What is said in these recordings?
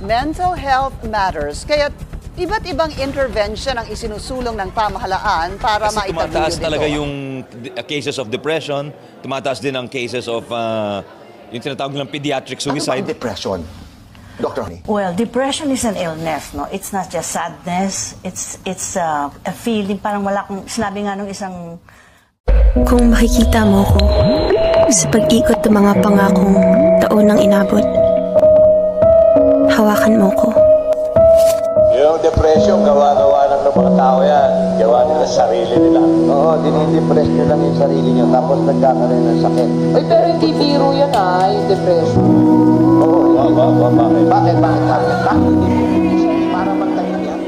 mental health matters. Kaya iba't ibang intervention ang isinusulong ng pamahalaan para maitaguyod ito. Tumataas talaga yung cases of depression, tumataas din ang cases of yung tinatawag nilang pediatric suicide. Ano ba depression? Dr. Honey? Well, depression is an illness, no? It's not just sadness. It's a feeling, parang wala kong, sinabi nga nung isang... Kung makikita mo ko sa pag-ikot ng mga pangakong taon ng inabot, hawakan mo ko. Yung depression, gawa-gawa lang ng mga tao yan. Gawa nila sa sarili nila. Oo, dinidepress nyo lang yung sarili nyo, tapos nagkakaroon ng sakit. Ay, pero hindi biro yan yung depression. Oo, bakit? Bakit? Para magtayo yan.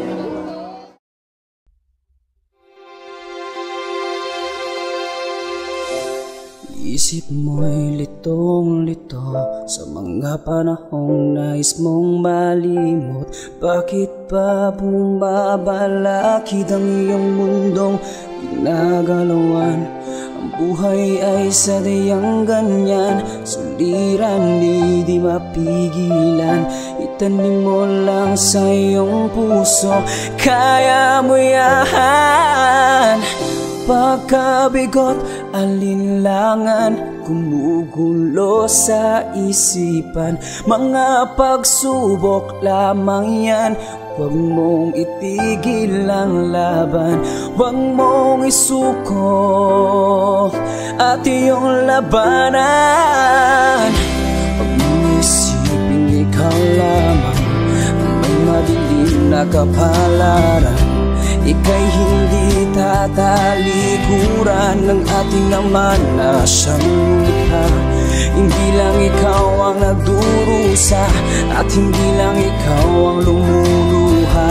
Isip mo'y litong-lito sa mga panahong nais mong malimot. Bakit pa bumabalakid ang iyong mundong ginagalawan? Ang buhay ay sadyang ganyan, suliran di mapigilan. Itanim mo lang sa iyong puso, kaya mo yan. Pagkabigot, alinlangan, gumugulo sa isipan. Mga pagsubok lamang yan, huwag mong itigil ang laban. Huwag mong isuko at iyong labanan. Huwag mong isipin ikaw lamang ang may madilim na kapalaran. Ika'y hindi tatalikuran ng ating naman na siyang lumikha. Hindi lang ikaw ang nagdurusa at hindi lang ikaw ang lumuluha.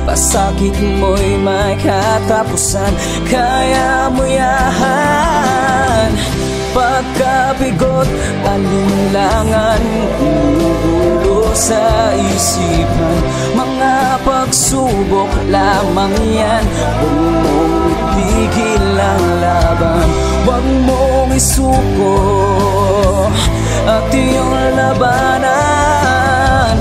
Pasakit mo'y may katapusan, kaya mo yan. Pagkabigot, alinlangan, gumugulo sa isipan. Mga pagsubok lamang yan, huwag mong itigil ang laban. Huwag mong isuko at iyong labanan.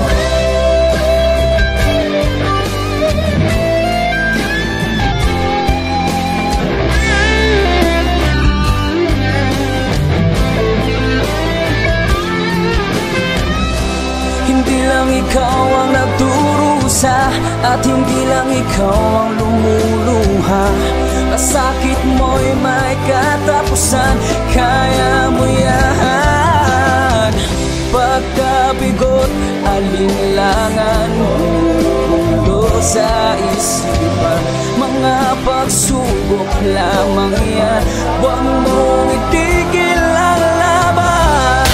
Hindi lang ikaw ang nagdurusa at hindi lang ikaw ang lumuluha. Pasakit mo'y may katapusan, kaya mo yan. Pagkabigot, alinlangan, gumugulo sa isipan. Mga pagsubok lamang yan, huwag mong itigil ang laban.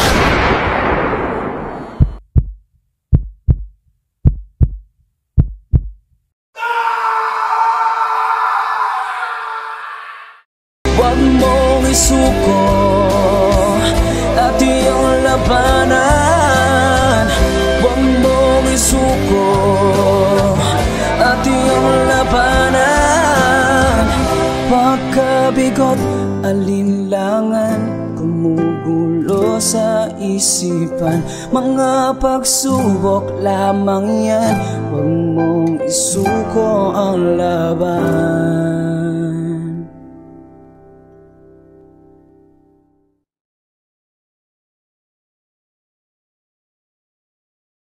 Huwag mong isuko at iyong labanan. Huwag mong isuko at iyong labanan. Pagkabigot, alinlangan, gumugulo sa isipan. Mga pagsubok lamang yan, huwag mong isuko ang laban.